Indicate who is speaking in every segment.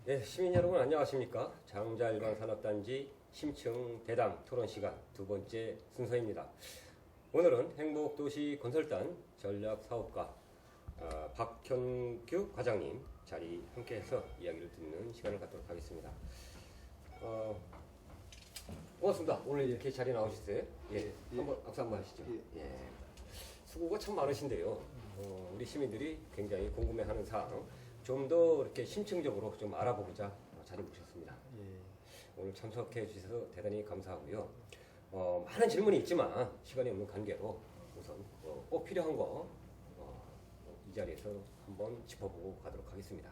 Speaker 1: 네, 시민 여러분 안녕하십니까? 장자일반산업단지 심층 대담 토론 시간 두 번째 순서입니다. 오늘은 행복도시 건설단 전략사업가 박현규 과장님 자리 함께해서 이야기를 듣는 시간을 갖도록 하겠습니다. 고맙습니다. 오늘 이렇게 자리 나오셨어요. 예, 한번 악수 한번 하시죠. 예. 수고가 참 많으신데요. 우리 시민들이 굉장히 궁금해하는 사항 좀 더 이렇게 심층적으로 좀 알아보고자 자리 모셨습니다. 오늘 참석해 주셔서 대단히 감사하고요. 많은 질문이 있지만 시간이 없는 관계로 우선 꼭 필요한 거 이 자리에서 한번 짚어보고 가도록 하겠습니다.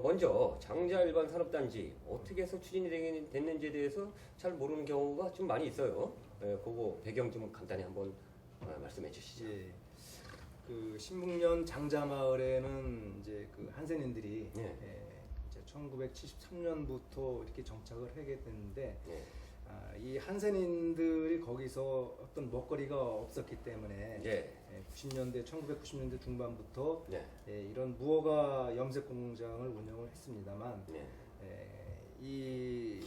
Speaker 1: 먼저 장자일반산업단지 어떻게 해서 추진이 됐는지에 대해서 잘 모르는 경우가 좀 많이 있어요. 그거 배경 좀 간단히 한번 말씀해 주시죠.
Speaker 2: 예. 그 신북면 장자마을에는 이제 그 한센인들이 이제 1973년부터 이렇게 정착을 하게 됐는데 이 한센인들이 거기서 어떤 먹거리가 없었기 때문에 90년대 1990년대 중반부터 이런 무허가 염색 공장을 운영을 했습니다만 이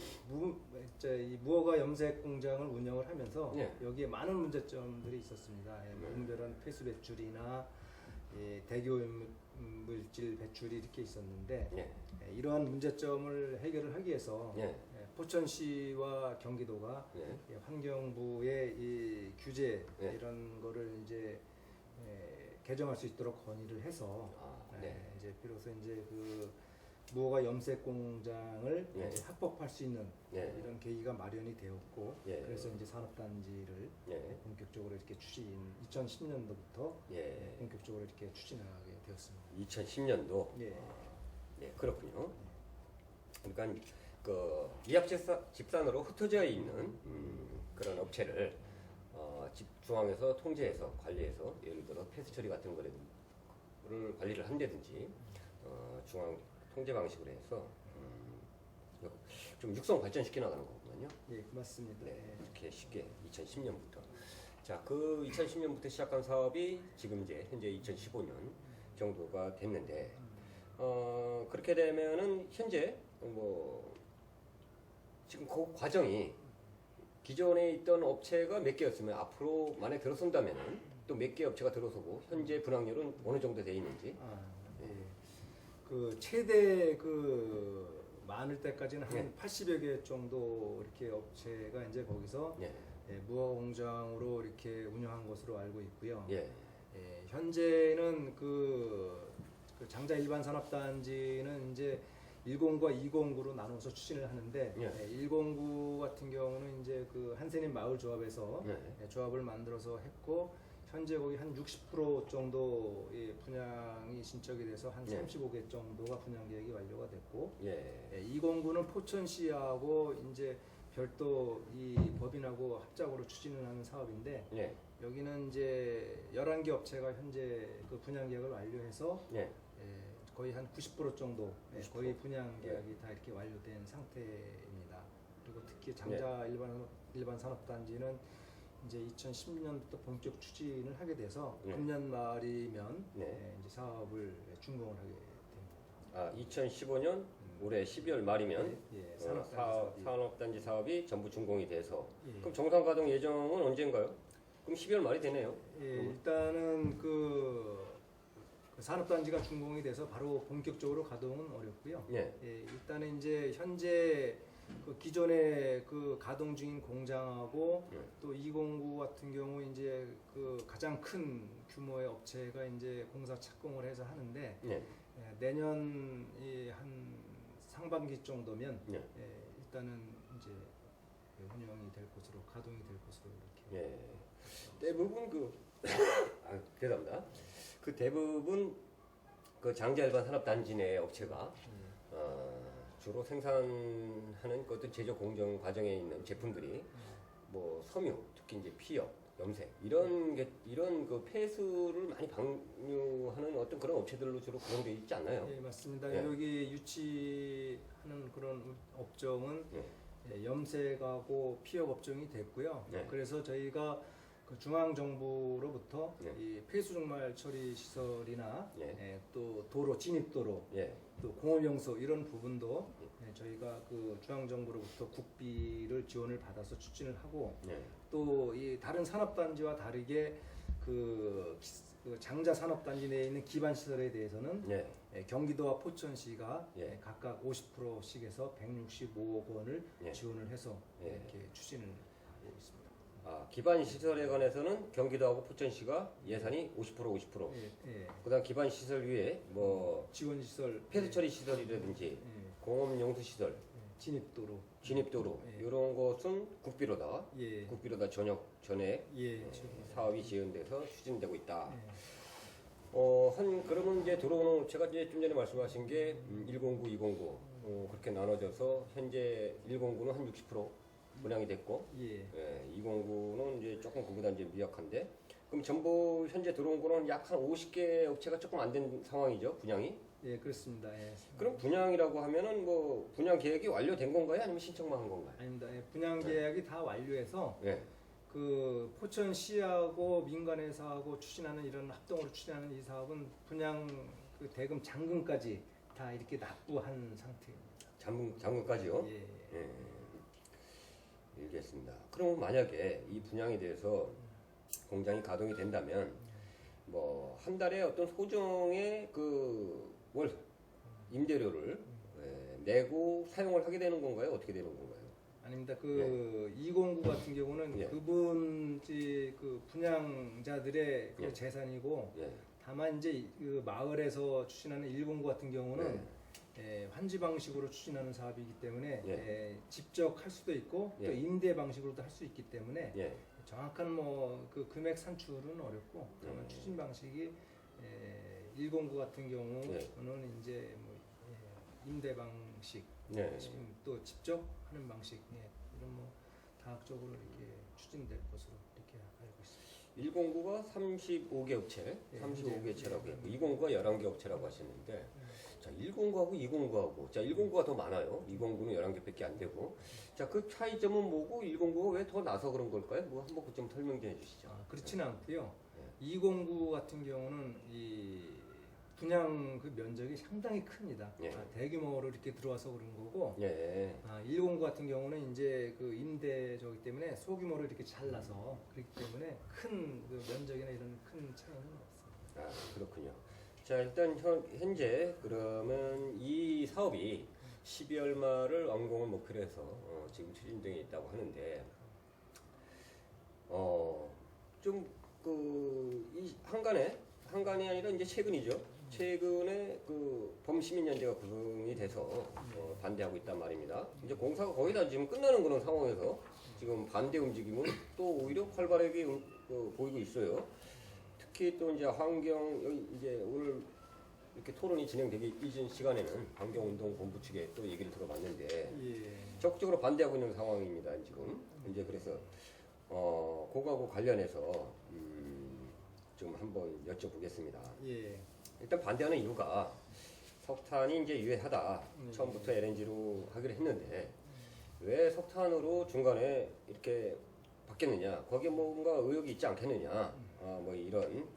Speaker 2: 무허가 염색 공장을 운영을 하면서 여기에 많은 문제점들이 있었습니다. 무분별한 폐수 배출이나 대기오염물질 배출이 이렇게 있었는데 이러한 문제점을 해결을 하기 위해서 포천시와 경기도가 환경부의 이 규제 이런 거를 이제 개정할 수 있도록 건의를 해서 이제 비로소 이제 그 무허가 염색 공장을 합법할 수 있는 이런 계기가 마련이 되었고 그래서 이제 산업단지를 본격적으로 이렇게 2010년도부터 본격적으로 이렇게 추진하게 되었습니다.
Speaker 1: 2010년도. 그렇군요. 그러니까 그 이합 집산으로 흩어져 있는 그런 업체를 중앙에서 통제해서 관리해서 예를 들어 폐수 처리 같은 거를 관리를 한다든지 중앙 통제 방식으로 해서 좀 육성 발전시켜 나가는 거거든요.
Speaker 2: 예, 맞습니다.
Speaker 1: 이렇게 쉽게 2010년부터. 자, 그 2010년부터 시작한 사업이 지금 이제 현재 2015년 정도가 됐는데, 그렇게 되면은 현재 지금 그 과정이 기존에 있던 업체가 몇 개였으면 앞으로 만에 들어선다면은 또 몇 개 업체가 들어서고 현재 분황률은 어느 정도 돼 있는지.
Speaker 2: 그 최대 그 많을 때까지는 한 80여 개 정도 이렇게 업체가 이제 거기서 무허가 공장으로 이렇게 운영한 것으로 알고 있고요. 현재는 그 장자 일반 산업단지는 이제 109와 209로 나눠서 추진을 하는데 109 같은 경우는 이제 그 한센인 마을 조합에서 조합을 만들어서 했고 현재 거기 한 60% 정도 분양이 신청이 돼서 한 35개 정도가 분양 계획이 완료가 됐고 209는 포천시하고 이제 별도 이 법인하고 합작으로 추진을 하는 사업인데 여기는 이제 11개 업체가 현재 그 분양 계획을 완료해서 거의 한 90% 정도 거의 분양 계약이 다 이렇게 완료된 상태입니다. 그리고 특히 장자 일반 산업단지는 이제 2010년부터 본격 추진을 하게 돼서 금년 말이면 이제 사업을 준공을 하게 됩니다.
Speaker 1: 2015년 올해 12월 말이면 산업단지 사업이 전부 준공이 돼서 그럼 정상 가동 예정은 언젠가요? 그럼 12월 말이 되네요.
Speaker 2: 일단은 그 산업단지가 준공이 돼서 바로 본격적으로 가동은 어렵고요. 일단은 이제 현재 그 기존에 그 가동 중인 공장하고 또 209 같은 경우 이제 그 가장 큰 규모의 업체가 이제 공사 착공을 해서 하는데 내년 한 상반기 정도면 일단은 이제 운영이 될 것으로 가동이 될 것으로 이렇게
Speaker 1: 대부분 대답니다. 그 대부분 그 장자일반 산업단지 내 업체가 주로 생산하는 어떤 제조 공정 과정에 있는 제품들이 뭐 섬유, 특히 이제 피혁, 염색 이런 그 폐수를 많이 방류하는 어떤 그런 업체들로 주로 구성되어 있지 않나요?
Speaker 2: 맞습니다. 여기 유치하는 그런 업종은 염색하고 피혁 업종이 됐고요. 그래서 저희가 그 중앙 정부로부터
Speaker 1: 예.
Speaker 2: 이 폐수 종말 처리 시설이나
Speaker 1: 예.
Speaker 2: 또 도로 진입도로
Speaker 1: 예.
Speaker 2: 또 공업용소 이런 부분도 저희가 그 중앙 정부로부터 국비를 지원을 받아서 추진을 하고
Speaker 1: 예.
Speaker 2: 또 이 다른 산업단지와 다르게 그 장자 산업단지 내에 있는 기반 시설에 대해서는
Speaker 1: 예.
Speaker 2: 경기도와 포천시가
Speaker 1: 예.
Speaker 2: 각각 50%씩에서 165억 원을
Speaker 1: 예.
Speaker 2: 지원을 해서
Speaker 1: 예.
Speaker 2: 이렇게 추진을 하고 있습니다.
Speaker 1: 아, 기반 시설에 관해서는 경기도하고 포천시가 예산이 50%.
Speaker 2: 예.
Speaker 1: 그다음 기반 시설 위에 뭐
Speaker 2: 지원 시설,
Speaker 1: 폐수 처리 시설이라든지 공업 용수 시설,
Speaker 2: 진입도로,
Speaker 1: 진입도로
Speaker 2: 예.
Speaker 1: 이런 것은 국비로다.
Speaker 2: 예.
Speaker 1: 국비로다 전액
Speaker 2: 지원입니다.
Speaker 1: 사업이 지원돼서 추진되고 있다.
Speaker 2: 예.
Speaker 1: 그러면 이제 들어오는 제가 이제 좀 전에 말씀하신 게 109, 209 그렇게 나눠져서 현재 109는 한 60% 분양이 됐고,
Speaker 2: 예.
Speaker 1: 209는 이제 조금 그보다 이제 미약한데, 그럼 전부 현재 들어온 거는 약 한 50개 업체가 조금 안 된 상황이죠, 분양이?
Speaker 2: 예, 그렇습니다. 예.
Speaker 1: 그럼 분양이라고 하면은 뭐 분양 계획이 완료된 건가요, 아니면 신청만 한 건가요?
Speaker 2: 아닙니다. 예, 분양 계약이 다 완료해서
Speaker 1: 예.
Speaker 2: 그 포천시하고 민간회사하고 추진하는 이런 합동으로 추진하는 이 사업은 분양 그 대금 잔금까지 다 이렇게 납부한 상태입니다.
Speaker 1: 잔금까지요?
Speaker 2: 예.
Speaker 1: 예. 알겠습니다. 그럼 만약에 이 분양에 대해서 공장이 가동이 된다면 뭐 한 달에 어떤 소정의 그 월 임대료를 내고 사용을 하게 되는 건가요? 어떻게 되는 건가요?
Speaker 2: 아닙니다. 그 209 같은 경우는
Speaker 1: 예.
Speaker 2: 그분지 그 분양자들의 그
Speaker 1: 예.
Speaker 2: 재산이고
Speaker 1: 예.
Speaker 2: 다만 이제 그 마을에서 추진하는 109 같은 경우는 환지 방식으로 추진하는 사업이기 때문에 직접 할 수도 있고 또 임대 방식으로도 할 수 있기 때문에 정확한 뭐 그 금액 산출은 어렵고 다만 추진 방식이 109 같은 경우는 이제 뭐 임대 방식 지금 또 직접 하는 방식 이런 뭐 다각적으로 이렇게 추진될 것으로 이렇게 알고 있습니다.
Speaker 1: 109가 35개 업체,
Speaker 2: 예,
Speaker 1: 35개 업체라고
Speaker 2: 예.
Speaker 1: 했고 209가 11개 업체라고 하셨는데 자 109하고 209하고 자 109가 더 많아요. 209는 11개밖에 안 되고 자 그 차이점은 뭐고 109가 왜 더 나서 그런 걸까요? 뭐 한번 좀 설명 좀 해주시죠.
Speaker 2: 그렇지는 않고요. 209 같은 경우는 이 분양 그 면적이 상당히 큽니다. 대규모로 이렇게 들어와서 그런 거고, 109 같은 경우는 이제 그 임대저기 때문에 소규모로 이렇게 잘라서 그렇기 때문에 큰 그 면적이나 이런 큰 차이는 없습니다.
Speaker 1: 아 그렇군요. 자 일단 현재 그러면 이 사업이 12월 말을 완공을 목표로 해서 지금 추진 중에 있다고 하는데 좀 이 한간이 아니라 이제 최근이죠. 최근에 그 범시민연대가 구성이 돼서 반대하고 있단 말입니다. 이제 공사가 거의 다 지금 끝나는 그런 상황에서 지금 반대 움직임은 또 오히려 활발하게 보이고 있어요. 특히 또 이제 환경 이제 오늘 이렇게 토론이 진행되기 이전 시간에는 환경운동본부 측에 또 얘기를 들어봤는데 적극적으로 반대하고 있는 상황입니다. 지금 이제 그래서 그거하고 관련해서 좀 한번 여쭤보겠습니다. 일단 반대하는 이유가 석탄이 이제 유해하다. 처음부터 LNG로 하기로 했는데 왜 석탄으로 중간에 이렇게 바뀌었느냐? 거기에 뭔가 의혹이 있지 않겠느냐? 뭐 이런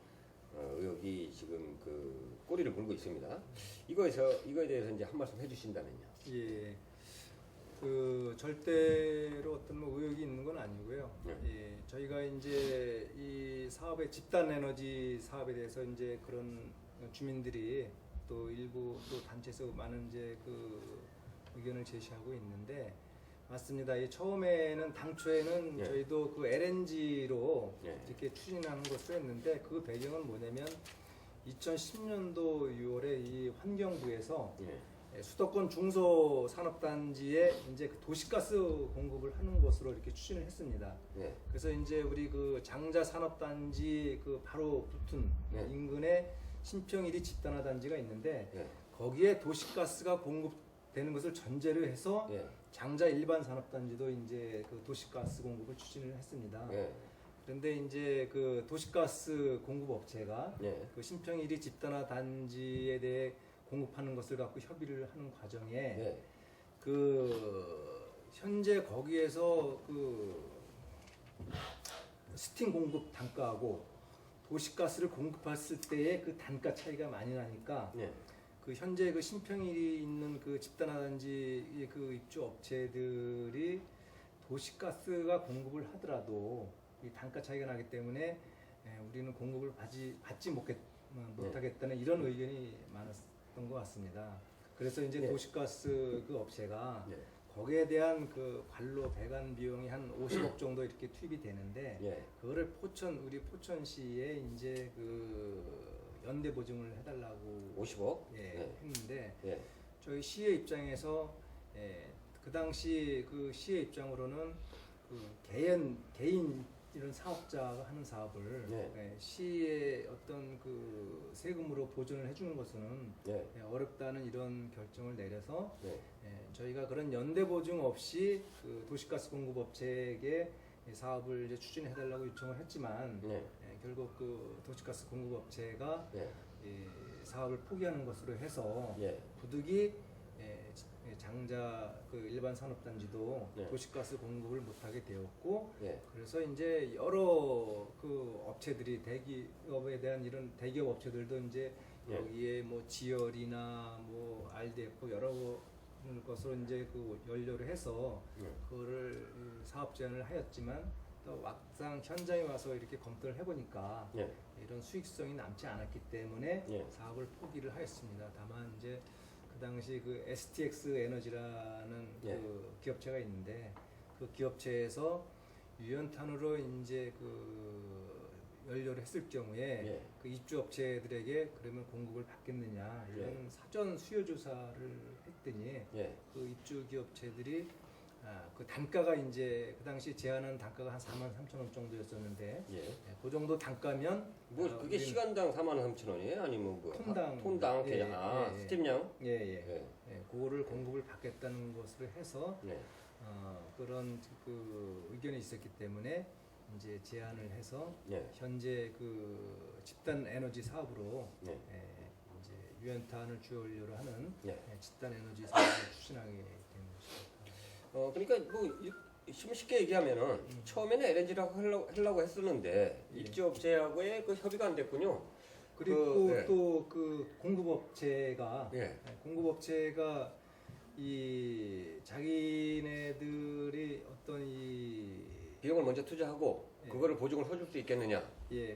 Speaker 1: 의혹이 지금 그 꼬리를 물고 있습니다. 이거에 대해서 이제 한 말씀 해주신다면요.
Speaker 2: 그 절대로 어떤 뭐 의혹이 있는 건 아니고요. 저희가 이제 이 사업의 집단 에너지 사업에 대해서 이제 그런 주민들이 또 일부 또 단체에서 많은 이제 그 의견을 제시하고 있는데 맞습니다. 처음에는 당초에는 저희도 그 LNG로 이렇게 추진하는 것으로 했는데 그 배경은 뭐냐면 2010년도 6월에 이 환경부에서 수도권 중소산업단지에 이제 그 도시가스 공급을 하는 것으로 이렇게 추진을 했습니다. 그래서 이제 우리 그 장자 산업단지 그 바로 붙은 인근에 신평 1위 집단화 단지가 있는데 거기에 도시가스가 공급되는 것을 전제로 해서 장자 일반 산업단지도 이제 그 도시가스 공급을 추진을 했습니다. 그런데 이제 그 도시가스 공급 업체가 그 신평 1위 집단화 단지에 대해 공급하는 것을 갖고 협의를 하는 과정에 그 현재 거기에서 그 스팀 공급 단가하고 도시가스를 공급했을 때의 그 단가 차이가 많이 나니까
Speaker 1: 예.
Speaker 2: 그 현재 그 신평일이 있는 그 집단화단지 그 입주 업체들이 도시가스가 공급을 하더라도 이 단가 차이가 나기 때문에 우리는 공급을 받지 못하겠다는 이런 의견이 많았던 것 같습니다. 그래서 이제
Speaker 1: 네.
Speaker 2: 도시가스 그 업체가
Speaker 1: 네.
Speaker 2: 거기에 대한 그 관로 배관 비용이 한 50억 정도 이렇게 투입이 되는데
Speaker 1: 예.
Speaker 2: 그거를 우리 포천시에 이제 그 연대 보증을 해달라고
Speaker 1: 50억?
Speaker 2: 했는데
Speaker 1: 예.
Speaker 2: 저희 시의 입장에서 그 당시 그 시의 입장으로는 그 개인 이런 사업자가 하는 사업을 시의 어떤 그 세금으로 보존을 해주는 것은 어렵다는 이런 결정을 내려서 저희가 그런 연대 보증 없이 그 도시가스 공급업체에게 사업을 이제 추진해달라고 요청을 했지만 결국 그 도시가스 공급업체가 사업을 포기하는 것으로 해서 부득이 장자 그 일반 산업단지도 도시가스 공급을 못하게 되었고 그래서 이제 여러 그 업체들이 대기업에 대한 이런 대기업 업체들도 이제 여기에 뭐 지열이나 뭐 RDF 여러 것으로 이제 그 연료를 해서 그거를 사업 제안을 하였지만 또 막상 현장에 와서 이렇게 검토를 해보니까 이런 수익성이 남지 않았기 때문에 사업을 포기를 하였습니다. 다만 이제 그 당시 그 STX 에너지라는 그 기업체가 있는데 그 기업체에서 유연탄으로 이제 그 연료를 했을 경우에 그 입주업체들에게 그러면 공급을 받겠느냐 이런 사전 수요 조사를 했더니 그 입주 기업체들이 그 단가가 이제 그 당시 제한한 단가가 한 43,000원 정도였었는데 그 정도 단가면
Speaker 1: 뭐 그게 시간당 43,000원이에요? 아니면 뭐
Speaker 2: 톤당
Speaker 1: 그냥 스팀량?
Speaker 2: 그거를 공급을 받겠다는 것으로 해서 그런 그 의견이 있었기 때문에 이제 제안을 해서 현재 그 집단 에너지 사업으로 이제 유연탄을 주요 원료로 하는 집단 에너지 사업을 추진하게 된 것입니다.
Speaker 1: 그러니까 뭐 쉽게 얘기하면은 처음에는 LNG라고 하려고 했었는데 입주업체하고의 그 협의가 안 됐군요.
Speaker 2: 그리고 또 그 공급업체가 이 자기네들이 어떤 이
Speaker 1: 비용을 먼저 투자하고 그거를 보증을 해줄 수 있겠느냐.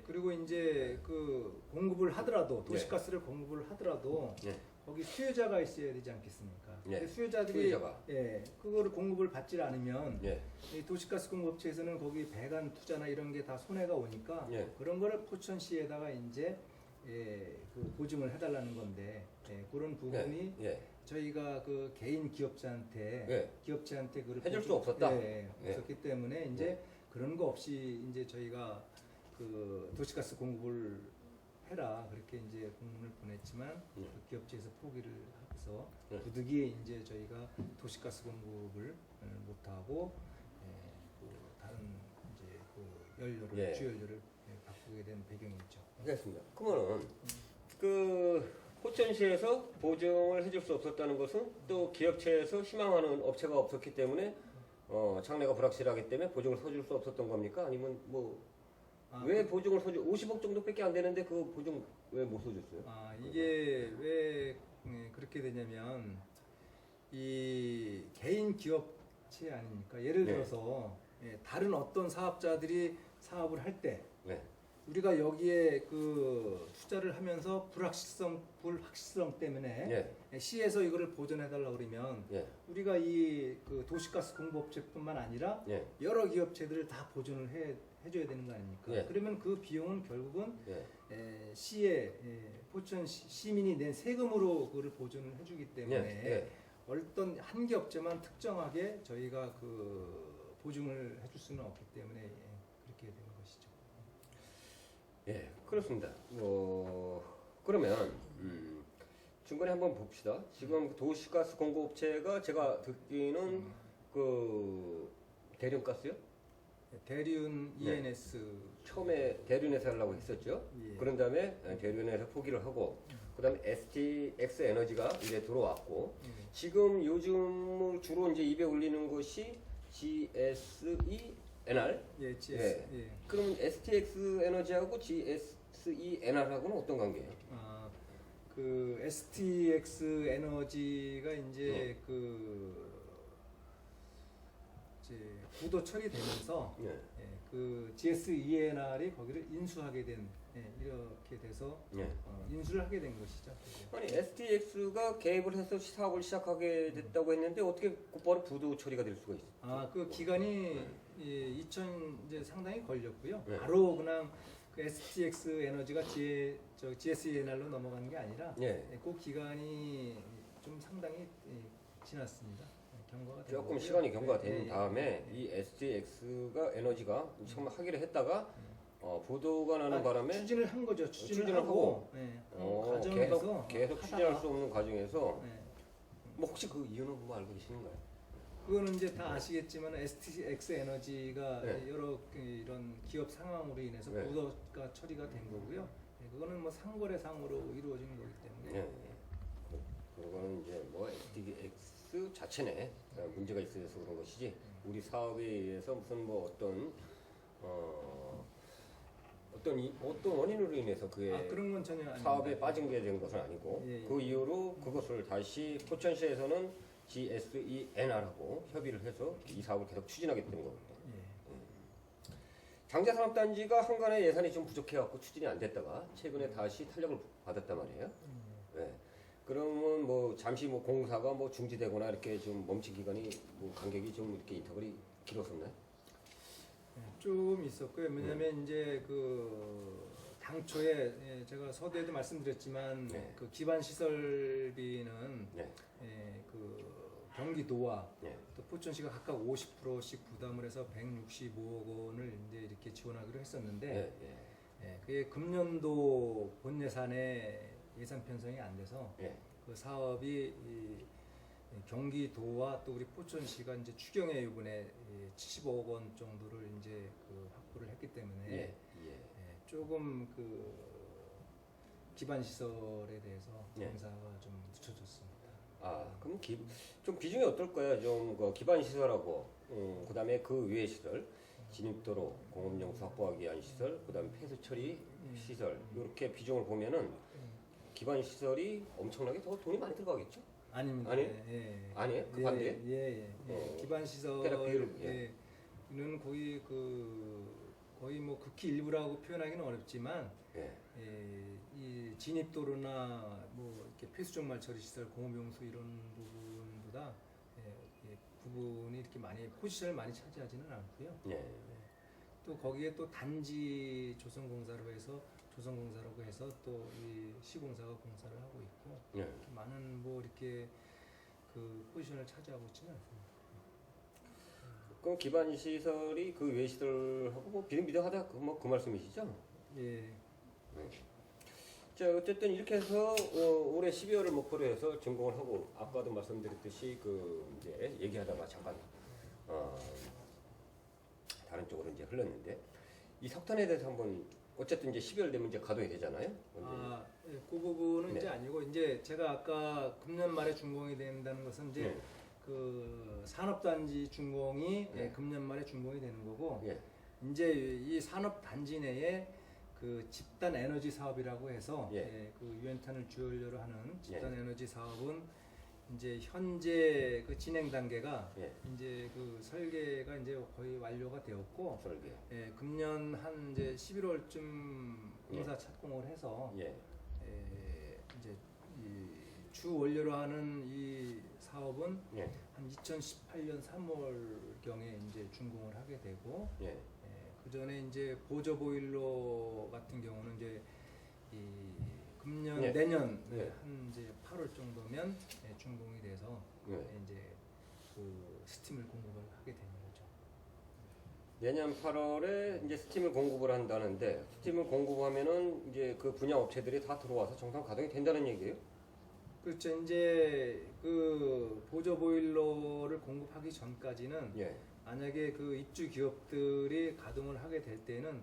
Speaker 2: 그리고 이제 그 공급을 하더라도 도시가스를 공급을 하더라도 거기 수요자가 있어야 되지 않겠습니까? 근데 수요자들이 그거를 공급을 받지 않으면 이 도시가스 공급업체에서는 거기 배관 투자나 이런 게 다 손해가 오니까 그런 거를 포천시에다가 이제 그 보증을 해달라는 건데 그런 부분이 저희가 그 개인 기업체한테 그걸
Speaker 1: 해줄 수 없었다.
Speaker 2: 없었기 때문에 이제 그런 거 없이 이제 저희가 그 도시가스 공급을 해라 그렇게 이제 공문을 보냈지만 그 기업체에서 포기를 해서 부득이 이제 저희가 도시가스 공급을 못하고 그 다른 이제 그 연료를 주연료를 바꾸게 된 배경이 있죠.
Speaker 1: 알겠습니다. 그러면은 그 포천시에서 보증을 해줄 수 없었다는 것은 또 기업체에서 희망하는 업체가 없었기 때문에 장래가 불확실하기 때문에 보증을 서줄 수 없었던 겁니까? 아니면 뭐 왜 보증을 서주 50억 정도밖에 안 되는데 그 보증 왜 못 서줬어요?
Speaker 2: 이게 왜 그렇게 되냐면 이 개인 기업체 아닙니까? 예를 들어서 다른 어떤 사업자들이 사업을 할 때 우리가 여기에 그 투자를 하면서 불확실성 때문에 시에서 이거를 보존해달라 그러면 우리가 이 그 도시가스 공급업체뿐만 아니라 여러 기업체들을 다 보존을 해줘야 되는 거 아닙니까? 그러면 그 비용은 결국은 시에 포천 시민이 낸 세금으로 그거를 보존을 해주기 때문에 어떤 한 기업체만 특정하게 저희가 그 보증을 해줄 수는 없기 때문에 그렇게 되는 것이죠.
Speaker 1: 그렇습니다. 그러면 중간에 한번 봅시다. 지금 도시가스 공급업체가 제가 듣기는 그 대륜가스요?
Speaker 2: 대륜 ENS
Speaker 1: 처음에 대륜에서 하려고 했었죠. 그런 다음에 대륜에서 포기를 하고 그 다음에 STX 에너지가 이제 들어왔고 지금 요즘 주로 이제 입에 올리는 것이 GSE NR?
Speaker 2: 예, GS.
Speaker 1: 예.
Speaker 2: 예.
Speaker 1: 그러면 STX 에너지하고 GSE NR하고는 어떤 관계예요?
Speaker 2: 아, 그 STX 에너지가 이제 이제 구도 처리되면서
Speaker 1: 예.
Speaker 2: 그 GSENR이 거기를 인수하게 된 이렇게 돼서
Speaker 1: 예.
Speaker 2: 인수를 하게 된 것이죠. 그게.
Speaker 1: 아니 STX가 개입을 해서 사업을 시작하게 됐다고 했는데 어떻게 곧바로 부도 처리가 될 수가 있어요?
Speaker 2: 아, 그 기간이 2000 이제 상당히 걸렸고요.
Speaker 1: 네.
Speaker 2: 바로 그냥 그 STX 에너지가 GSENR로 넘어가는 게 아니라
Speaker 1: 예.
Speaker 2: 그 기간이 좀 상당히 지났습니다. 경과가 된
Speaker 1: 조금
Speaker 2: 거고요.
Speaker 1: 시간이 경과가 된
Speaker 2: 예,
Speaker 1: 다음에
Speaker 2: 예.
Speaker 1: 이 STX가 에너지가 처음 하기로 했다가 부도가 나는 바람에
Speaker 2: 추진을 한 거죠.
Speaker 1: 추진을 하고
Speaker 2: 과정에서
Speaker 1: 계속 추진할 수 없는 과정에서
Speaker 2: 네.
Speaker 1: 뭐 혹시 그 이유는 뭐 알고 계시는가요?
Speaker 2: 그거는 이제 다 아시겠지만 STX 에너지가
Speaker 1: 네.
Speaker 2: 여러 이런 기업 상황으로 인해서
Speaker 1: 네.
Speaker 2: 부도가 처리가 된 거고요. 그거는 뭐 상거래상으로 이루어진 거기 때문에
Speaker 1: 예. 그거는 이제 뭐 STX 자체에 문제가 있어서 그런 것이지 우리 사업에 의해서 무슨 뭐 어떤 원인으로 인해서 그의
Speaker 2: 그런 건 전혀 아닙니다.
Speaker 1: 사업에 빠진 게 된 것은 아니고
Speaker 2: 예, 예.
Speaker 1: 그 이후로 그것을 다시 포천시에서는 GSENR하고 협의를 해서 이 사업을 계속 추진하게 된 겁니다.
Speaker 2: 예.
Speaker 1: 장자산업단지가 한간에 예산이 좀 부족해갖고 추진이 안 됐다가 최근에 다시 탄력을 받았단 말이에요. 네. 그러면 뭐 잠시 뭐 공사가 뭐 중지되거나 이렇게 좀 멈춘 기간이 뭐 간격이 좀 이렇게 인터벌이 길었었나요?
Speaker 2: 좀 있었고요. 왜냐하면 이제 그 당초에 제가 서두에도 말씀드렸지만
Speaker 1: 네.
Speaker 2: 그 기반 시설비는
Speaker 1: 네.
Speaker 2: 그 경기도와
Speaker 1: 네.
Speaker 2: 또 포천시가 각각 50%씩 부담을 해서 165억 원을 이제 이렇게 지원하기로 했었는데
Speaker 1: 네. 네.
Speaker 2: 그게 금년도 본 예산에 예산 편성이 안 돼서
Speaker 1: 네.
Speaker 2: 그 사업이 경기도와 또 우리 포천시가 이제 추경에 이번에 75억 원 정도를 이제 그 확보를 했기 때문에
Speaker 1: 예.
Speaker 2: 조금 그 기반 시설에 대해서
Speaker 1: 예.
Speaker 2: 공사가 좀 늦춰졌습니다.
Speaker 1: 그럼 좀 비중이 어떨까요? 좀그 기반 시설하고 그다음에 그 외의 시설, 진입도로, 공업용수 확보하기 위한 시설, 그다음에 폐수 처리 시설 이렇게 비중을 보면은 기반 시설이 엄청나게 더 돈이 많이 들어가겠죠?
Speaker 2: 아닙니다.
Speaker 1: 아니에요?
Speaker 2: 예.
Speaker 1: 아니에요? 그 반대예요?
Speaker 2: 예. 기반
Speaker 1: 대략 비율을,
Speaker 2: 시설은 거의 뭐 극히 일부라고 표현하기는 어렵지만
Speaker 1: 예.
Speaker 2: 이 진입도로나 뭐 이렇게 폐수종말 처리 시설, 공업용수 이런 부분보다 부분이 이렇게 많이 포지션을 많이 차지하지는 않고요.
Speaker 1: 예.
Speaker 2: 또 거기에 또 단지 조성공사라고 해서 또 이 시공사가 공사를 하고 있고
Speaker 1: 예.
Speaker 2: 이렇게 많은 뭐 이렇게 그 포지션을 차지하고 있지는 않습니다.
Speaker 1: 그럼 기반 시설이 그 외 시설하고 뭐 비등비등하다 그 말씀이시죠?
Speaker 2: 예.
Speaker 1: 자 어쨌든 이렇게 해서 올해 12월을 목표로 해서 준공을 하고 아까도 말씀드렸듯이 그 이제 얘기하다가 잠깐 다른 쪽으로 이제 흘렀는데 이 석탄에 대해서 한번 어쨌든 이제 12월 되면 이제 가동이 되잖아요.
Speaker 2: 그 부분은
Speaker 1: 네.
Speaker 2: 이제 아니고 이제 제가 아까 금년 말에 준공이 된다는 것은 이제
Speaker 1: 네.
Speaker 2: 그 산업단지 준공이
Speaker 1: 네.
Speaker 2: 금년 말에 준공이 되는 거고
Speaker 1: 예.
Speaker 2: 이제 이 산업단지 내에 그 집단 에너지 사업이라고 해서 그 유엔탄을 주연료로 하는 집단 에너지 사업은 이제 현재 그 진행 단계가 이제 그 설계가 이제 거의 완료가 되었고
Speaker 1: 설계.
Speaker 2: 금년 한 이제 11월쯤 공사 착공을 해서 이제 이 주 원료로 하는 이 사업은 한 2018년 3월 경에 이제 준공을 하게 되고 그 전에 이제 보조 보일러 같은 경우는 이제 이 금년 내년 한 이제 8월 정도면 준공이 돼서 이제 그 스팀을 공급을 하게 되는 거죠.
Speaker 1: 내년 8월에 이제 스팀을 공급을 한다는데 스팀을 공급하면은 이제 그 분야 업체들이 다 들어와서 정상 가동이 된다는 얘기예요?
Speaker 2: 그렇죠. 이제 그 보조 보일러를 공급하기 전까지는 만약에 그 입주 기업들이 가동을 하게 될 때는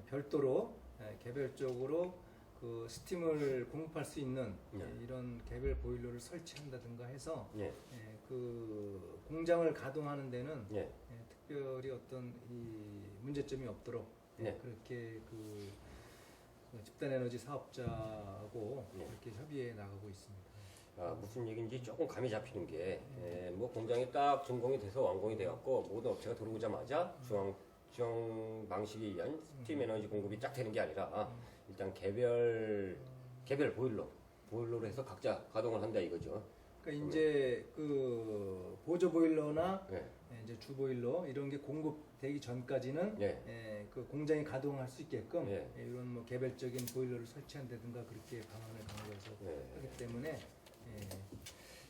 Speaker 2: 별도로 개별적으로 그 스팀을 공급할 수 있는 이런 개별 보일러를 설치한다든가 해서 그 공장을 가동하는 데는 특별히 어떤 이 문제점이 없도록
Speaker 1: 네.
Speaker 2: 그렇게 그 집단 에너지 사업자하고
Speaker 1: 네.
Speaker 2: 그렇게 협의해 나가고 있습니다.
Speaker 1: 무슨 얘기인지 조금 감이 잡히는 게, 뭐 공장이 딱 준공이 돼서 완공이 돼갖고 모든 업체가 들어오자마자 주황 방식에 의한 스팀 에너지 공급이 딱 되는 게 아니라 일단 개별 보일러로 해서 각자 가동을 한다 이거죠.
Speaker 2: 그러니까 이제 그 보조 보일러나
Speaker 1: 네.
Speaker 2: 이제 주 보일러 이런 게 공급되기 전까지는
Speaker 1: 네.
Speaker 2: 그 공장이 가동할 수 있게끔
Speaker 1: 네.
Speaker 2: 이런 뭐 개별적인 보일러를 설치한다든가 그렇게 방안을 강구해서
Speaker 1: 네.
Speaker 2: 하기 때문에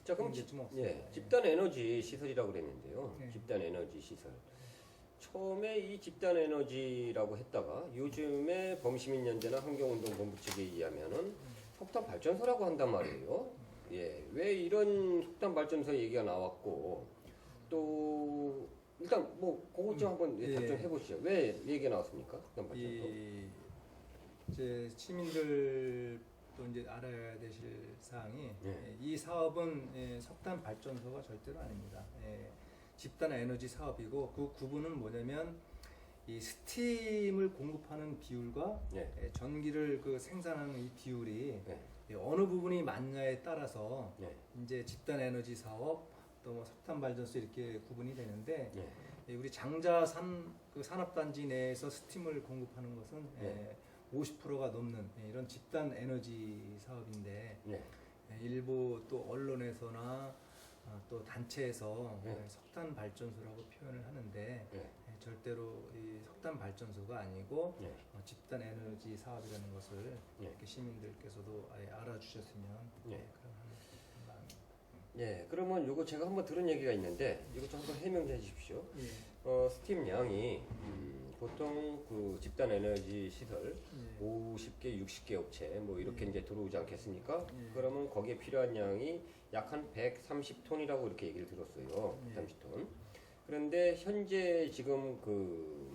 Speaker 1: 자, 그럼
Speaker 2: 문제점 없습니다.
Speaker 1: 집단 에너지 시설이라고 그랬는데요.
Speaker 2: 네.
Speaker 1: 집단 에너지 시설. 처음에 이 집단 에너지라고 했다가 요즘에 범시민연대나 환경운동본부 측에 의하면은 석탄 발전소라고 한단 말이에요. 예, 왜 이런 석탄 발전소 얘기가 나왔고 또 일단 뭐 그것 좀 한번 답변해 보시죠. 왜 얘기가 나왔습니까? 석탄 발전소.
Speaker 2: 이제 시민들도 이제 알아야 되실 사항이
Speaker 1: 네.
Speaker 2: 이 사업은 석탄 발전소가 절대로 아닙니다. 집단 에너지 사업이고 그 구분은 뭐냐면 이 스팀을 공급하는 비율과
Speaker 1: 네.
Speaker 2: 전기를 그 생산하는 이 비율이
Speaker 1: 네.
Speaker 2: 어느 부분이 맞냐에 따라서
Speaker 1: 네.
Speaker 2: 이제 집단 에너지 사업 또 뭐 석탄 발전소 이렇게 구분이 되는데
Speaker 1: 네.
Speaker 2: 우리 장자산 그 산업단지 내에서 스팀을 공급하는 것은
Speaker 1: 네.
Speaker 2: 50%가 넘는 이런 집단 에너지 사업인데
Speaker 1: 네.
Speaker 2: 일부 또 언론에서나 또 단체에서
Speaker 1: 네.
Speaker 2: 석탄 발전소라고 표현을 하는데
Speaker 1: 네.
Speaker 2: 절대로 이 석탄 발전소가 아니고
Speaker 1: 네.
Speaker 2: 집단 에너지 사업이라는 것을
Speaker 1: 네.
Speaker 2: 이렇게 시민들께서도 아예 알아주셨으면
Speaker 1: 네.
Speaker 2: 그런 마음입니다.
Speaker 1: 예, 그러면 요거 제가 한번 들은 얘기가 있는데 이것 좀 한번 해명해 주십시오. 스팀 양이 보통 그 집단 에너지 시설 50개, 60개 업체 뭐 이렇게 이제 들어오지 않겠습니까? 그러면 거기에 필요한 양이 약 한 130톤이라고 이렇게 얘기를 들었어요. 130톤. 그런데 현재 지금 그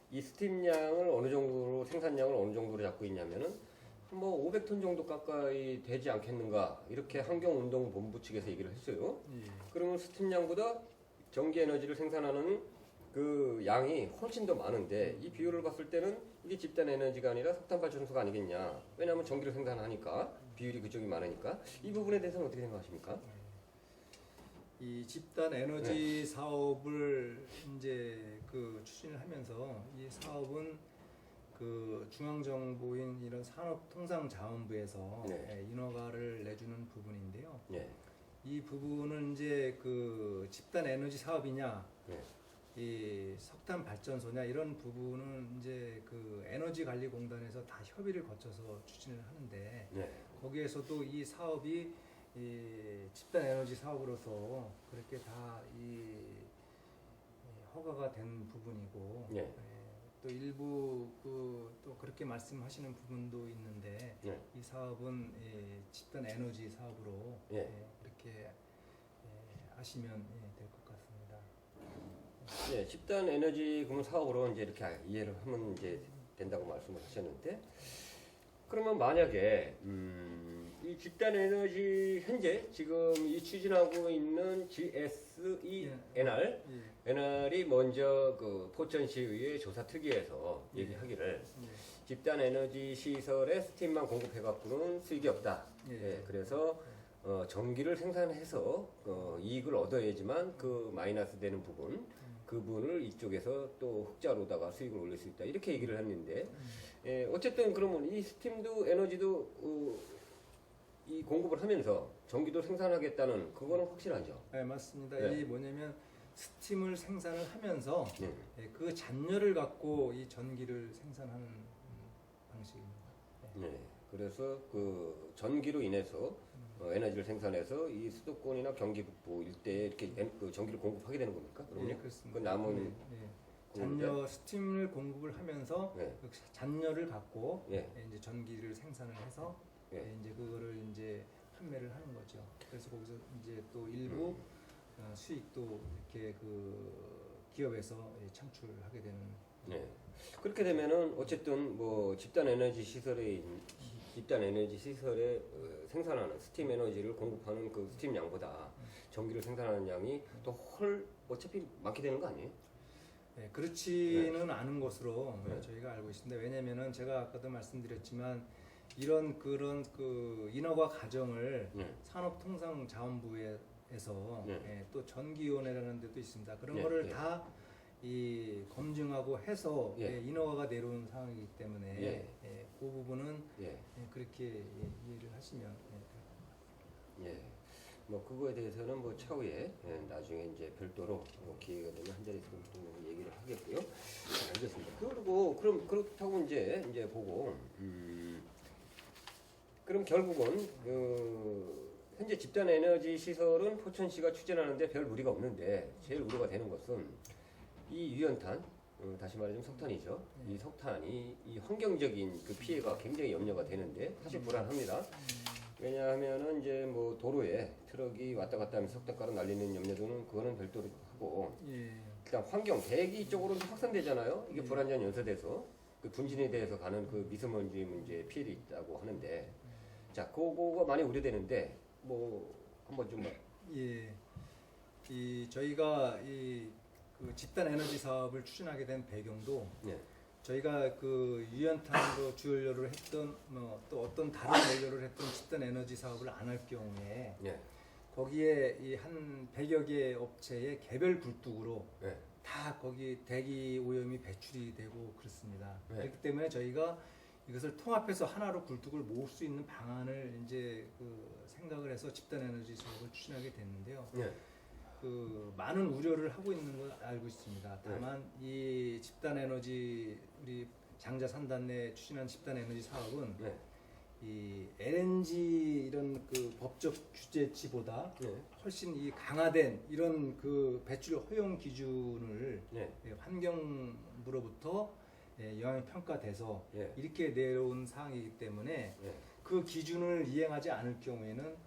Speaker 1: 이 스팀 양을 어느 정도로 생산량을 어느 정도로 잡고 있냐면은 뭐 500톤 정도 가까이 되지 않겠는가 이렇게 환경운동본부 측에서 얘기를 했어요. 그러면 스팀량보다 전기 에너지를 생산하는 그 양이 훨씬 더 많은데 이 비율을 봤을 때는 이게 집단 에너지가 아니라 석탄 발전소가 아니겠냐. 왜냐하면 전기를 생산하니까 비율이 그쪽이 많으니까 이 부분에 대해서는 어떻게 생각하십니까?
Speaker 2: 이 집단 에너지 사업을 이제 그 추진을 하면서 이 사업은 그 중앙정부인 이런 산업통상자원부에서 인허가를 내주는 부분인데요. 이 부분은 이제 그 집단 에너지 사업이냐, 이 석탄 발전소냐 이런 부분은 이제 그 에너지관리공단에서 다 협의를 거쳐서 추진을 하는데 거기에서도 이 사업이 이 집단 에너지 사업으로서 그렇게 다 이 허가가 된 부분이고. 또 일부 또 그렇게 말씀하시는 부분도 있는데 이 사업은 집단 에너지 사업으로 그렇게 하시면 될 것 같습니다.
Speaker 1: 집단 에너지 그러면 사업으로 이제 이렇게 이해를 하면 이제 된다고 말씀을 하셨는데 그러면 만약에 이 집단 에너지 현재 지금 이 추진하고 있는 NR이 먼저 그 포천시의회 조사 특위에서 얘기하기를 집단 에너지 시설에 스팀만 공급해갖고는 수익이 없다. 그래서 전기를 생산해서 이익을 얻어야지만 그 마이너스 되는 부분을 이쪽에서 또 흑자로다가 수익을 올릴 수 있다. 이렇게 얘기를 했는데 어쨌든 그러면 이 스팀도 에너지도 이 공급을 하면서 전기도 생산하겠다는 그거는 확실하죠.
Speaker 2: 네, 맞습니다. 이 뭐냐면 스팀을 생산을 하면서 그 잔열을 갖고 이 전기를 생산하는 방식입니다.
Speaker 1: 그래서 그 전기로 인해서 에너지를 생산해서 이 수도권이나 경기 북부 일대에 이렇게 그 전기를 공급하게 되는 겁니까? 그럼요?
Speaker 2: 그렇습니다.
Speaker 1: 그 남은
Speaker 2: 잔열 스팀을 공급을 하면서 그 잔열을 갖고 이제 전기를 생산을 해서 이제 그거를 이제 판매를 하는 거죠. 그래서 거기서 이제 또 일부 수익도 이렇게 그 기업에서 창출하게 되는.
Speaker 1: 그렇게 되면은 어쨌든 뭐 집단 에너지 시설에 생산하는 스팀 에너지를 공급하는 그 스팀 양보다 전기를 생산하는 양이 더 어차피 많게 되는 거 아니에요?
Speaker 2: 그렇지는 않은 것으로
Speaker 1: 네.
Speaker 2: 저희가 알고 있습니다. 왜냐하면은 제가 아까도 말씀드렸지만 이런 그런 그 인허가 과정을 산업통상자원부에서 또 전기위원회라는 데도 있습니다. 그런 거를 다 이 검증하고 해서 인허가가 내려온 상황이기 때문에 그 부분은 그렇게 이해를 하시면
Speaker 1: 뭐 그거에 대해서는 뭐 차후에 나중에 이제 별도로 뭐 기회가 되면 한 자리에서 좀 얘기를 하겠고요. 알겠습니다. 그리고 그럼 그렇다고 이제 보고 그럼 결국은 현재 집단 에너지 시설은 포천시가 추진하는데 별 무리가 없는데 제일 우려가 되는 것은 이 유연탄, 다시 말하자면 석탄이죠. 이 석탄이 이 환경적인 그 피해가 굉장히 염려가 되는데 사실 불안합니다. 왜냐하면은 이제 뭐 도로에 트럭이 왔다 갔다 하면서 석탄가루 날리는 염려도는 그거는 별도로 하고 일단 환경 대기 쪽으로 확산되잖아요. 이게 불안전 연소돼서 그 분진에 대해서 가는 그 미세먼지 문제 피해도 있다고 하는데 자 그거가 많이 우려되는데 뭐 한번 좀
Speaker 2: 이 저희가 그 집단 에너지 사업을 추진하게 된 배경도 저희가 그 유연탄으로 주연료를 했던 뭐 또 어떤 다른 연료를 했던 집단 에너지 사업을 안 할 경우에 거기에 이 한 100여 개 업체의 개별 굴뚝으로 다 거기 대기 오염이 배출이 되고 그렇습니다. 그렇기 때문에 저희가 이것을 통합해서 하나로 굴뚝을 모을 수 있는 방안을 이제 그 생각을 해서 집단 에너지 사업을 추진하게 됐는데요. 그 많은 우려를 하고 있는 걸 알고 있습니다. 다만 이 집단 에너지 우리 장자 산단내 추진한 집단 에너지 사업은 이 LNG 이런 그 법적 규제치보다 훨씬 이 강화된 이런 그 배출 허용 기준을 환경부로부터 영향 평가돼서 이렇게 내려온 사항이기 때문에 그 기준을 이행하지 않을 경우에는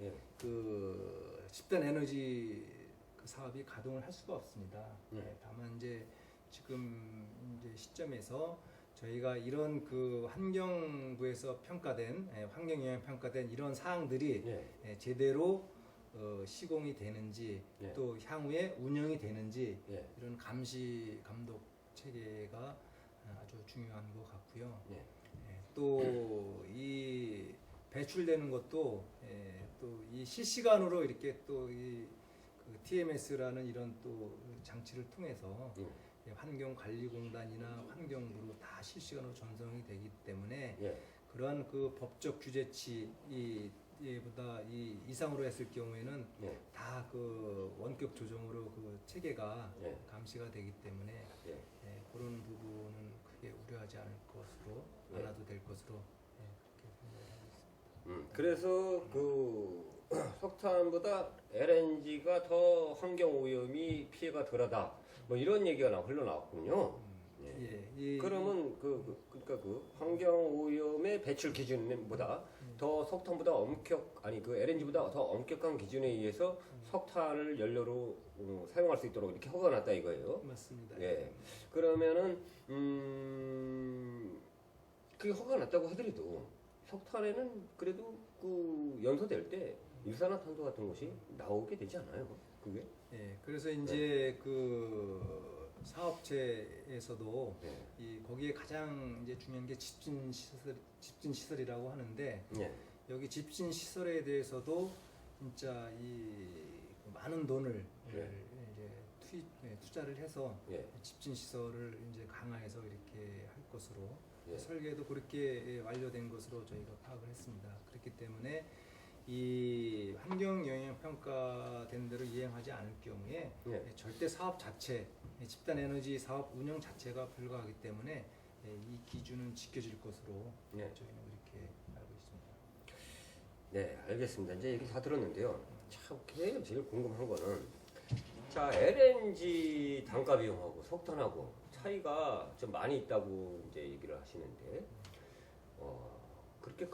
Speaker 2: 그 집단 에너지 사업이 가동을 할 수가 없습니다. 다만 이제 지금 이제 시점에서 저희가 이런 그 환경부에서 평가된 환경 영향 평가된 이런 사항들이 제대로 시공이 되는지 또 향후에 운영이 되는지 이런 감시 감독 체계가 아주 중요한 것 같고요. 또 이 배출되는 것도 또 이 실시간으로 이렇게 또 이 그 TMS라는 이런 또 장치를 통해서 환경관리공단이나 환경부로 다 실시간으로 전송이 되기 때문에 그러한 그 법적 규제치 이보다 이 이상으로 했을 경우에는 다 그 원격 조정으로 그 체계가 감시가 되기 때문에 그런 부분은 크게 우려하지 않을 것으로 않아도 될 것으로 그렇게 생각을 하고 있습니다.
Speaker 1: 그래서 그 석탄보다 LNG가 더 환경 오염이 피해가 덜하다. 뭐 이런 얘기가 흘러나왔군요. 그러면 그러니까 그 환경 오염의 배출 기준보다 더 석탄보다 그 LNG보다 더 엄격한 기준에 의해서 석탄을 연료로 사용할 수 있도록 이렇게 허가가 났다 이거예요.
Speaker 2: 맞습니다.
Speaker 1: 그러면은 그게 허가가 났다고 하더라도 석탄에는 그래도 그 연소될 때 일산화탄소 같은 것이 나오게 되지 않아요? 그게?
Speaker 2: 그래서 이제 그 사업체에서도 이 거기에 가장 이제 중요한 게 집진 시설이라고 하는데 여기 집진 시설에 대해서도 진짜 이 많은 돈을 이제 투자를 해서 집진 시설을 이제 강화해서 이렇게 할 것으로 설계도 그렇게 완료된 것으로 저희가 파악을 했습니다. 그렇기 때문에 이 환경 영향 평가된 대로 이행하지 않을 경우에 절대 사업 자체, 집단 에너지 사업 운영 자체가 불가하기 때문에 이 기준은 지켜질 것으로 저희는 그렇게 알고 있습니다.
Speaker 1: 네, 알겠습니다. 이제 얘기 다 들었는데요. 참 제일 궁금한 거는 자 LNG 단가 비용하고 석탄하고 차이가 좀 많이 있다고 이제 얘기를 하시는데 그렇게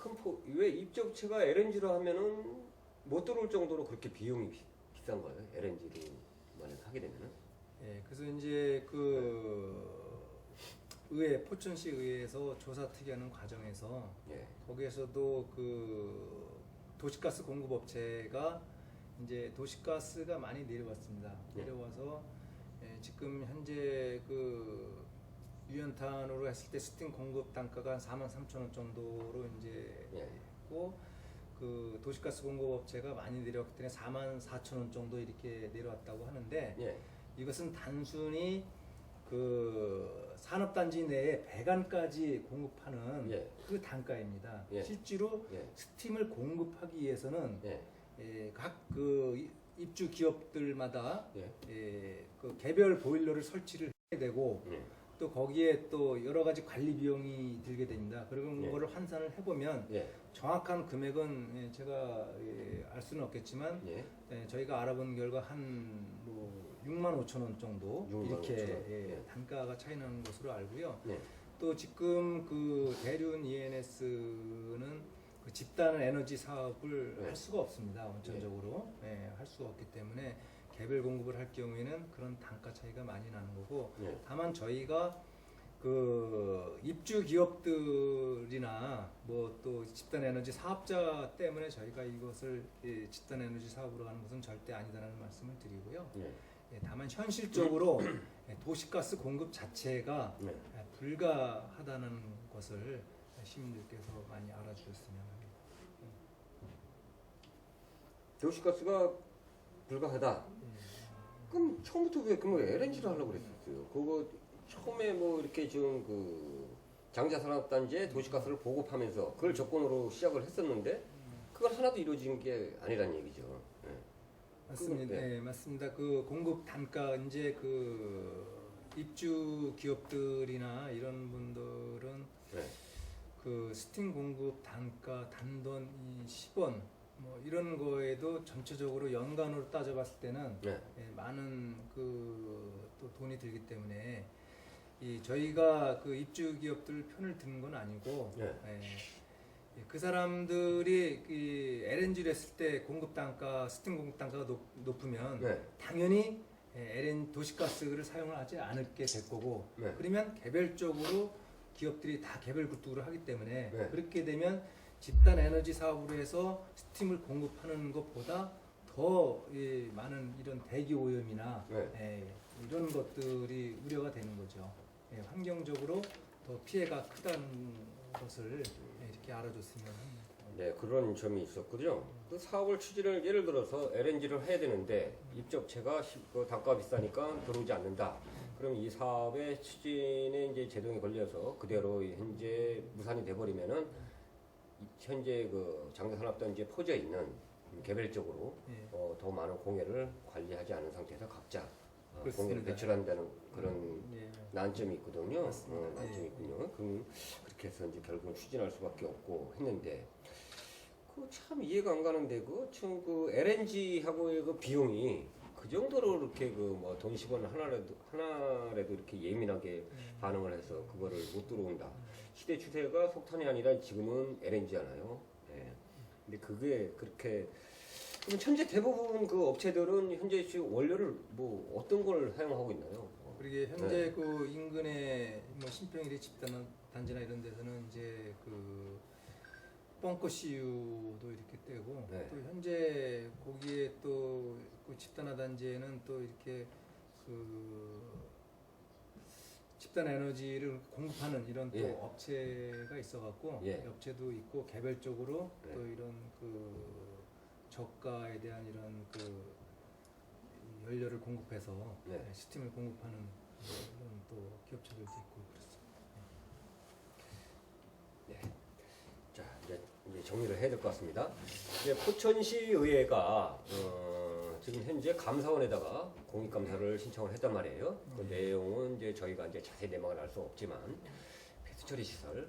Speaker 1: 왜 입주업체가 LNG로 하면은 못 들어올 정도로 그렇게 비용이 비싼 거예요? LNG로 만약 하게 되면은?
Speaker 2: 그래서 이제 그 포천시 의회에서 조사 특위하는 과정에서 거기에서도 그 도시가스 공급업체가 이제 도시가스가 많이 내려왔습니다. 내려와서 지금 현재 그 유연탄으로 했을 때 스팀 공급 단가가 한 43,000원 정도로 이제 있고 그 도시가스 공급업체가 많이 내려왔기 때문에 44,000원 정도 이렇게 내려왔다고 하는데 이것은 단순히 그 산업단지 내에 배관까지 공급하는 그 단가입니다. 실제로 스팀을 공급하기 위해서는 각 그 입주 기업들마다 그 개별 보일러를 설치를 해야 되고 또 거기에 또 여러 가지 관리 비용이 들게 됩니다. 그런 거를 환산을 해보면 정확한 금액은 제가 알 수는 없겠지만 저희가 알아본 결과 한 뭐 65,000원 정도
Speaker 1: 65,000원.
Speaker 2: 이렇게 단가가 차이 나는 것으로 알고요. 또 지금 그 대륜 ENS는 그 집단 에너지 사업을 할 수가 없습니다. 원천적으로 할 수가 없기 때문에 개별 공급을 할 경우에는 그런 단가 차이가 많이 나는 거고 다만 저희가 그 입주 기업들이나 뭐 또 집단 에너지 사업자 때문에 저희가 이것을 집단 에너지 사업으로 하는 것은 절대 아니다라는 말씀을 드리고요. 다만 현실적으로 도시가스 공급 자체가 불가하다는 것을 시민들께서 많이 알아주셨으면 합니다.
Speaker 1: 도시가스가 불가하다. 그럼 처음부터 왜 그럼 LNG를 하려고 그랬었어요? 그거 처음에 뭐 이렇게 좀 그 장자산업단지에 도시가스를 보급하면서 그걸 조건으로 시작을 했었는데 그걸 하나도 이루어진 게 아니란 얘기죠.
Speaker 2: 맞습니다. 맞습니다. 그 공급 단가 이제 그 입주 기업들이나 이런 분들은 그 스팀 공급 단가 단돈 10원 뭐 이런 거에도 전체적으로 연간으로 따져봤을 때는 많은 그 또 돈이 들기 때문에 저희가 그 입주 기업들 편을 드는 건 아니고 그 사람들이 그 LNG를 했을 때 공급 단가 스팀 공급 단가가 높으면 당연히 LNG 도시가스를 사용을 하지 않게 될 거고 그러면 개별적으로 기업들이 다 개별 굴뚝을 하기 때문에 그렇게 되면 집단 에너지 사업으로 해서 스팀을 공급하는 것보다 더 많은 이런 대기 오염이나 이런 것들이 우려가 되는 거죠. 환경적으로 더 피해가 크다는 것을 이렇게 알아줬으면 합니다.
Speaker 1: 네, 그런 점이 있었거든요. 그 사업을 추진을 예를 들어서 LNG를 해야 되는데 입주업체가 그 단가가 비싸니까 들어오지 않는다. 그럼 이 사업의 추진에 이제 제동이 걸려서 그대로 현재 무산이 돼버리면은 현재 그 장자산업단지에 퍼져 있는 개별적으로 더 많은 공해를 관리하지 않은 상태에서 각자 공해를 배출한다는 그런 난점이 있거든요. 난점이 있군요. 그럼 그렇게 해서 이제 결국은 추진할 수밖에 없고 했는데 그 참 이해가 안 가는데 그 LNG하고의 그 비용이 그 정도로 이렇게 그 뭐 돈 10원 하나라도 이렇게 예민하게 반응을 해서 그거를 못 들어온다. 시대 추세가 석탄이 아니라 지금은 LNG잖아요. 근데 그게 그렇게 그럼 현재 대부분 그 업체들은 현재 지금 원료를 뭐 어떤 걸 사용하고 있나요?
Speaker 2: 그러게 현재 그 인근의 뭐 신평일의 집단 단지나 이런 데서는 이제 그 벙커 CU도 이렇게 떼고 또 현재 거기에 또 그 집단화 단지에는 또 이렇게 그 집단 에너지를 공급하는 이런 또 업체가 있어갖고 업체도 있고 개별적으로 또 이런 그 저가에 대한 이런 그 연료를 공급해서 스팀을 공급하는 이런 또 기업체들도 있고 그렇습니다.
Speaker 1: 자, 이제 정리를 해야 될 것 같습니다. 이제 포천시 의회가 지금 현재 감사원에다가 공익감사를 신청을 했단 말이에요. 그 내용은 이제 저희가 이제 자세히 내막을 알 수 없지만 폐수 처리 시설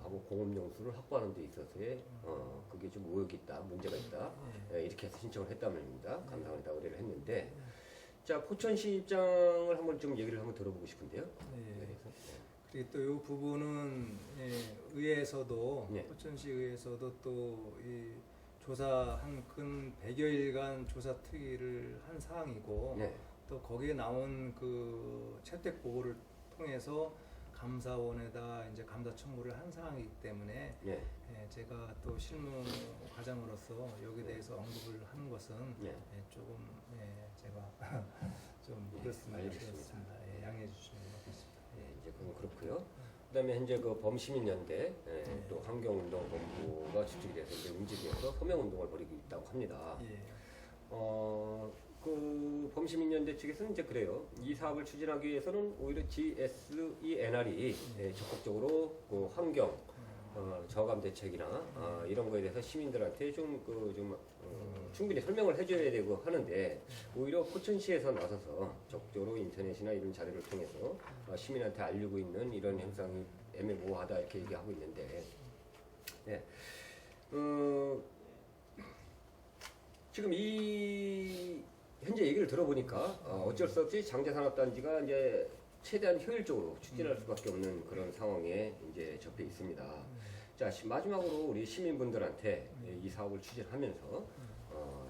Speaker 1: 하고 공업용수를 확보하는 데 있어서의 그게 좀 의혹이 있다, 문제가 있다 이렇게 해서 신청을 했단 말입니다. 감사원에다 의뢰를 했는데 자 포천시 입장을 한번 좀 얘기를 한번 들어보고 싶은데요.
Speaker 2: 그리고 또 이 부분은 의회에서도 포천시 의회에서도 또 이 조사 한 근 100여일간 조사 특위를 한 사항이고 또 거기에 나온 그 채택 보고를 통해서 감사원에다 이제 감사 청구를 한 사항이기 때문에 제가 또 실무 과장으로서 여기에 대해서 언급을 하는 것은 조금 제가 좀 그렇습니다.
Speaker 1: 알겠습니다.
Speaker 2: 예, 양해해 주시면 고맙겠습니다.
Speaker 1: 예, 이제 그건 그렇고요. 그다음에 현재 그 범시민연대 또 환경운동본부가 주축이 돼서 이제 움직여서 서명운동을 벌이고 있다고 합니다.
Speaker 2: 예.
Speaker 1: 그 범시민연대 측에서는 이제 그래요. 이 사업을 추진하기 위해서는 오히려 GSENR이 적극적으로 그 환경 저감 대책이나 이런 거에 대해서 시민들한테 좀 충분히 설명을 해줘야 되고 하는데 오히려 포천시에서 나서서 적극적으로 인터넷이나 이런 자료를 통해서 시민한테 알리고 있는 이런 현상이 애매모호하다 이렇게 얘기하고 있는데 네. 지금 이 현재 얘기를 들어보니까 어쩔 수 없이 장제산업단지가 이제 최대한 효율적으로 추진할 수밖에 없는 그런 상황에 이제 접해 있습니다. 자, 마지막으로 우리 시민분들한테 이 사업을 추진하면서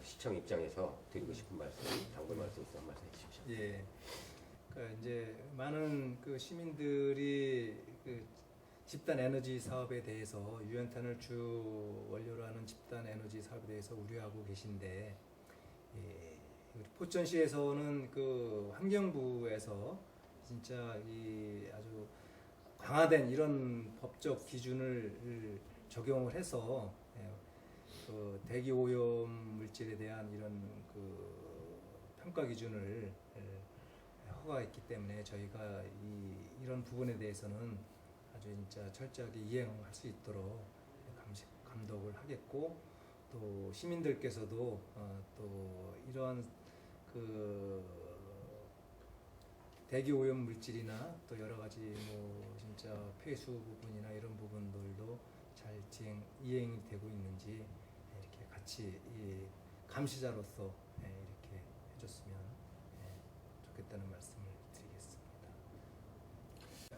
Speaker 1: 시청 입장에서 드리고 싶은 말씀, 당부의 말씀 있으면 말씀해 주십시오.
Speaker 2: 예. 그러니까 이제 많은 그 시민들이 그 집단 에너지 사업에 대해서 유연탄을 주 원료로 하는 집단 에너지 사업에 대해서 우려하고 계신데 포천시에서는 그 환경부에서 진짜 이 아주 강화된 이런 법적 기준을 적용을 해서 그 대기 오염 물질에 대한 이런 그 평가 기준을 허가했기 때문에 저희가 이런 부분에 대해서는 아주 진짜 철저하게 이행할 수 있도록 감독을 하겠고 또 시민들께서도 또 이러한 그 대기 오염 물질이나 또 여러 가지 뭐 진짜 폐수 부분이나 이런 부분들도 잘 이행이 되고 있는지 이렇게 같이 이 감시자로서 이렇게 해줬으면 좋겠다는 말씀을 드리겠습니다.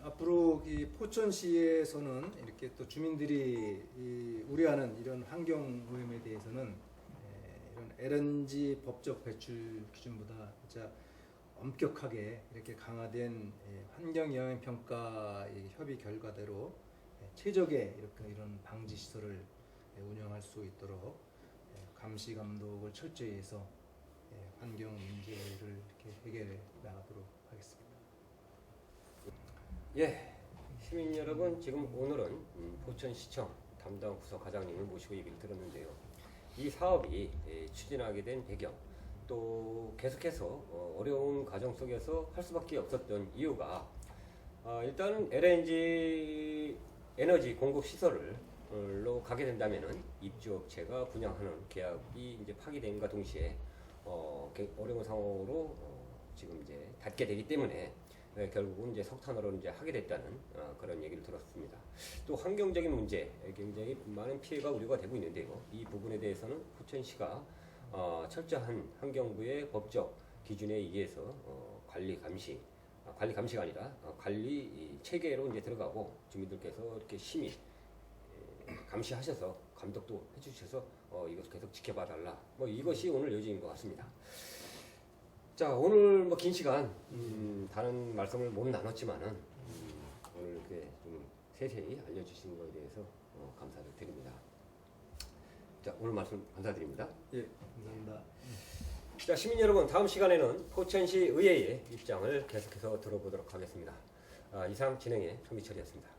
Speaker 2: 앞으로 이 포천시에서는 이렇게 또 주민들이 우려하는 이런 환경 오염에 대해서는 이런 LNG 법적 배출 기준보다 진짜 엄격하게 이렇게 강화된 환경 영향 평가 협의 결과대로 최적의 이런 방지 시설을 운영할 수 있도록 감시 감독을 철저히 해서 환경 문제를 이렇게 해결해 나가도록 하겠습니다.
Speaker 1: 예, 시민 여러분, 지금 오늘은 포천시청 담당 부서 과장님을 모시고 얘기를 들었는데요. 이 사업이 추진하게 된 배경, 또 계속해서 어려운 과정 속에서 할 수밖에 없었던 이유가 일단 LNG 에너지 공급 시설로 가게 된다면은 입주업체가 분양하는 계약이 이제 파기됨과 동시에 어려운 상황으로 지금 이제 닫게 되기 때문에 결국은 이제 석탄으로 이제 하게 됐다는 그런 얘기를 들었습니다. 또 환경적인 문제, 굉장히 많은 피해가 우려가 되고 있는데요. 이 부분에 대해서는 포천시가 철저한 환경부의 법적 기준에 의해서 관리 감시가 아니라 관리 체계로 이제 들어가고 주민들께서 이렇게 심히 감시하셔서 감독도 해주셔서 이것 계속 지켜봐 달라. 뭐 이것이 오늘 요지인 것 같습니다. 자, 오늘 뭐 긴 시간 다른 말씀을 못 나눴지만은 오늘 이렇게 좀 세세히 알려주신 것에 대해서 감사를 드립니다. 자, 오늘 말씀 감사드립니다.
Speaker 2: 예, 감사합니다.
Speaker 1: 자, 시민 여러분, 다음 시간에는 포천시 의회의 입장을 계속해서 들어보도록 하겠습니다. 이상 진행의 손미철이었습니다.